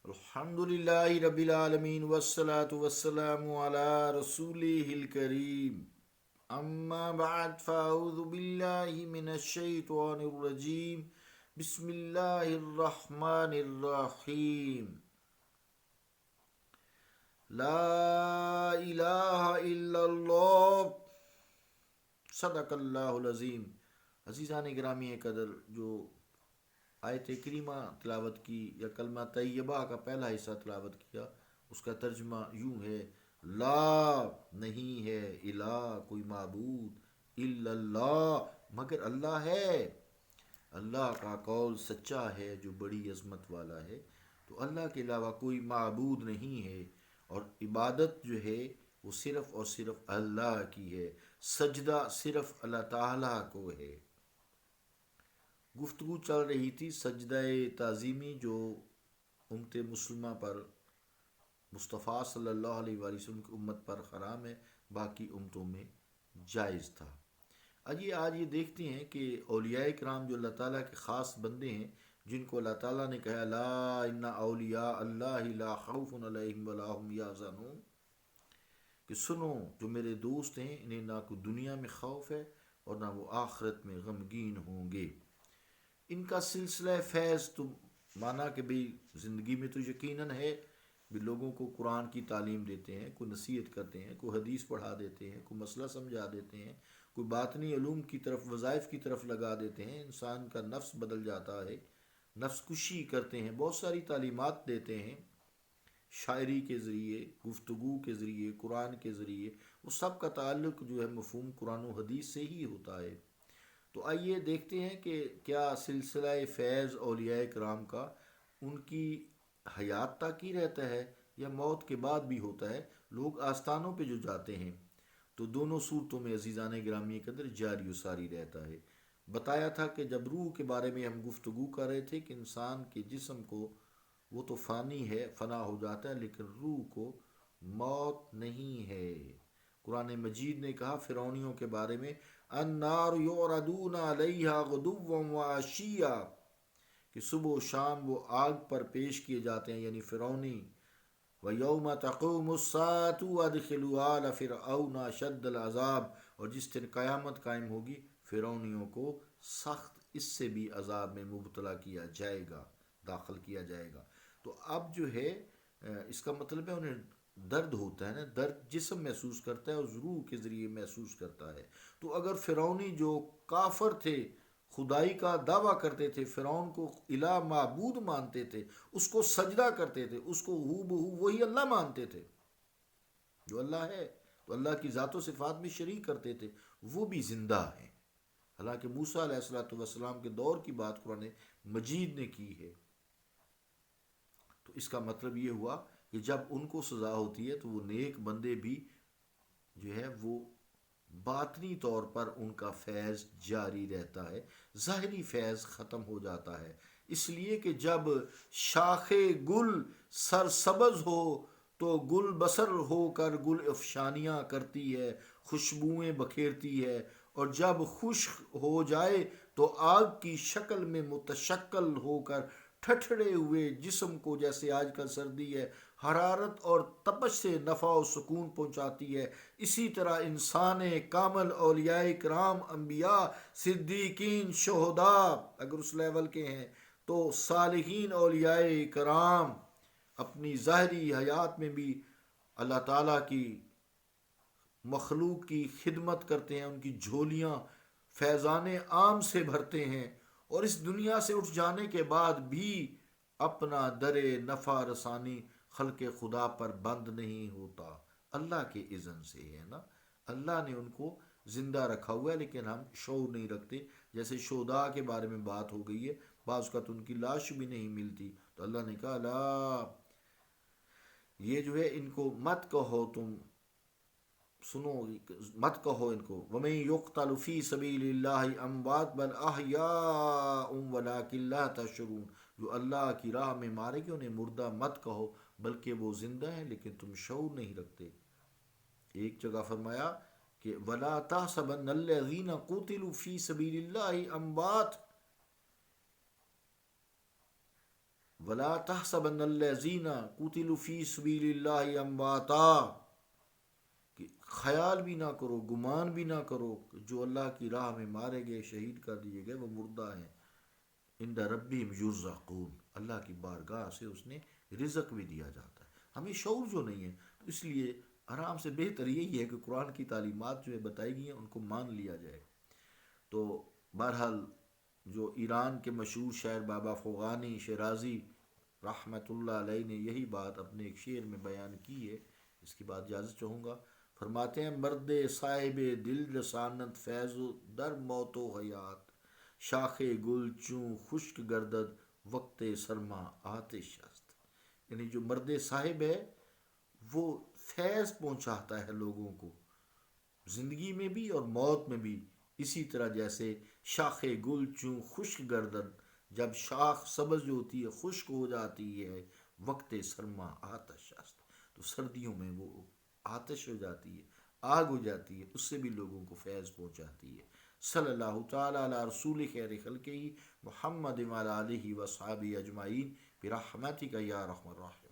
الحمدللہ رب العالمین والصلاة والسلام علی رسولہ الکریم اما بعد فاعوذ باللہ من الشیطان الرجیم بسم اللہ الرحمن الرحیم لا الہ الا اللہ صدق اللہ العظیم۔ عزیزان گرامی قدر، جو آیت کریمہ تلاوت کی یا کلمہ طیبہ کا پہلا حصہ تلاوت کیا، اس کا ترجمہ یوں ہے: لا نہیں ہے الہ کوئی معبود الا اللہ مگر اللہ ہے۔ اللہ کا قول سچا ہے جو بڑی عظمت والا ہے، تو اللہ کے علاوہ کوئی معبود نہیں ہے، اور عبادت جو ہے وہ صرف اور صرف اللہ کی ہے، سجدہ صرف اللہ تعالیٰ کو ہے۔ گفتگو چل رہی تھی سجدہ تعظیمی جو امت مسلمہ پر، مصطفیٰ صلی اللہ علیہ وآلہ وسلم کی امت پر حرام ہے، باقی امتوں میں جائز تھا۔ آج یہ دیکھتے ہیں کہ اولیاء کرام جو اللہ تعالیٰ کے خاص بندے ہیں، جن کو اللہ تعالیٰ نے کہا لا ان اولیاء اللہ لا خوف علیہم ولا هم یحزنون، کہ سنو جو میرے دوست ہیں انہیں نہ کوئی دنیا میں خوف ہے اور نہ وہ آخرت میں غمگین ہوں گے۔ ان کا سلسلہ فیض تو مانا کہ بھئی زندگی میں تو یقیناً ہے، بھی لوگوں کو قرآن کی تعلیم دیتے ہیں، کوئی نصیحت کرتے ہیں، کوئی حدیث پڑھا دیتے ہیں، کوئی مسئلہ سمجھا دیتے ہیں، کوئی باطنی علوم کی طرف، وظائف کی طرف لگا دیتے ہیں، انسان کا نفس بدل جاتا ہے، نفس کشی کرتے ہیں، بہت ساری تعلیمات دیتے ہیں شاعری کے ذریعے، گفتگو کے ذریعے، قرآن کے ذریعے، وہ سب کا تعلق جو ہے مفہوم قرآن و حدیث سے ہی ہوتا ہے۔ تو آئیے دیکھتے ہیں کہ کیا سلسلہ فیض اولیاء کرام کا ان کی حیات تک ہی رہتا ہے یا موت کے بعد بھی ہوتا ہے۔ لوگ آستانوں پہ جو جاتے ہیں تو دونوں صورتوں میں عزیزان گرامی قدر جاری و ساری رہتا ہے۔ بتایا تھا کہ جب روح کے بارے میں ہم گفتگو کر رہے تھے کہ انسان کے جسم کو وہ تو فانی ہے، فنا ہو جاتا ہے، لیکن روح کو موت نہیں ہے۔ قرآن مجید نے کہا فرعونیوں کے بارے میں النار یعرضون علیہا غدوا وعشیا، کہ صبح و شام وہ آگ پر پیش کیے جاتے ہیں، یعنی فرعونی۔ وَيَوْمَ تَقُومُ السَّاعَةُ وَأَدْخِلُوا آلَ فِرْعَوْنَ أَشَدَّ الْعَذَابِ، اور جس دن قیامت قائم ہوگی فرعونیوں کو سخت اس سے بھی عذاب میں مبتلا کیا جائے گا، داخل کیا جائے گا۔ تو اب جو ہے اس کا مطلب ہے انہیں درد ہوتا ہے نا، درد جسم محسوس کرتا ہے اور روح کے ذریعے محسوس کرتا ہے۔ تو اگر فرعونی جو کافر تھے، خدائی کا دعویٰ کرتے تھے، فرعون کو الہ معبود مانتے تھے، اس کو سجدہ کرتے تھے، اس کو ہو بہو وہی اللہ مانتے تھے جو اللہ ہے، تو اللہ کی ذات و صفات میں شریک کرتے تھے، وہ بھی زندہ ہیں۔ حالانکہ موسیٰ علیہ السلام کے دور کی بات قرآن مجید نے کی ہے۔ تو اس کا مطلب یہ ہوا کہ جب ان کو سزا ہوتی ہے تو وہ نیک بندے بھی جو ہے وہ باطنی طور پر ان کا فیض جاری رہتا ہے، ظاہری فیض ختم ہو جاتا ہے، اس لیے کہ جب شاخ گل سرسبز ہو تو گل بسر ہو کر گل افشانیاں کرتی ہے، خوشبوئیں بکھیرتی ہے، اور جب خشک ہو جائے تو آگ کی شکل میں متشکل ہو کر ٹھٹھڑے ہوئے جسم کو، جیسے آج کل سردی ہے، حرارت اور تپش سے نفع و سکون پہنچاتی ہے، اسی طرح انسان کامل، اولیاء کرام، انبیاء، صدیقین، شہداء اگر اس لیول کے ہیں، تو صالحین اولیاء کرام اپنی ظاہری حیات میں بھی اللہ تعالیٰ کی مخلوق کی خدمت کرتے ہیں، ان کی جھولیاں فیضان عام سے بھرتے ہیں، اور اس دنیا سے اٹھ جانے کے بعد بھی اپنا در نفع رسانی خلق خدا پر بند نہیں ہوتا، اللہ کے اذن سے ہے نا۔ اللہ نے ان کو زندہ رکھا ہوا ہے، لیکن ہم شعور نہیں رکھتے۔ جیسے شہداء کے بارے میں بات ہو گئی ہے، بعض اوقات ان کی لاش بھی نہیں ملتی، تو اللہ نے کہا لا، یہ جو ہے ان کو مت کہو، تم سنو، مت کہو ان کو وَمَن يُقْتَلُ فِي سَبِيلِ اللَّهِ أَمْوَاتٌ بَلْ أَحْيَاءٌ وَلَٰكِن لَّا تَشْعُرُونَ، جو اللہ کی راہ میں مارے گئے انہیں مردہ مت کہو، بلکہ وہ زندہ ہیں لیکن تم شعور نہیں رکھتے۔ ایک جگہ فرمایا کہ وَلَا تَحْسَبَنَّ الَّذِينَ قُتِلُوا فِي سَبِيلِ اللَّهِ أَمْوَاتٌ ولا تحسبن الذین قتلوا فی سبیل اللہ امواتا، کہ خیال بھی نہ کرو، گمان بھی نہ کرو کہ جو اللہ کی راہ میں مارے گئے، شہید کر دیے گئے، وہ مردہ ہیں۔ عند ربہم یرزقون، اللہ کی بارگاہ سے اس نے رزق بھی دیا جاتا ہے۔ ہمیں شعور جو نہیں ہے، تو اس لیے آرام سے بہتر یہی ہے کہ قرآن کی تعلیمات جو ہے بتائی گئی ہیں ان کو مان لیا جائے۔ تو بہرحال جو ایران کے مشہور شاعر بابا فغانی شیرازی رحمۃ اللہ علیہ نے یہی بات اپنے ایک شعر میں بیان کی ہے، اس کی بات اجازت چاہوں گا۔ فرماتے ہیں مرد صاحب دل رسانت فیض و در موت و حیات، شاخ گل چوں خشک گردد وقت سرما آتش است۔ یعنی جو مرد صاحب ہے وہ فیض پہنچاتا ہے لوگوں کو، زندگی میں بھی اور موت میں بھی، اسی طرح جیسے شاخ گل چوں خشک گردن، جب شاخ سبز جو ہوتی ہے خشک ہو جاتی ہے، وقت سرما آتش است، تو سردیوں میں وہ آتش ہو جاتی ہے، آگ ہو جاتی ہے، اس سے بھی لوگوں کو فیض پہنچاتی ہے۔ صلی اللہ تعالیٰ علی رسول خیر خلقہ محمد وعلی آلہ وصحبہ اجمعین برحمتک یا ارحم الراحمین۔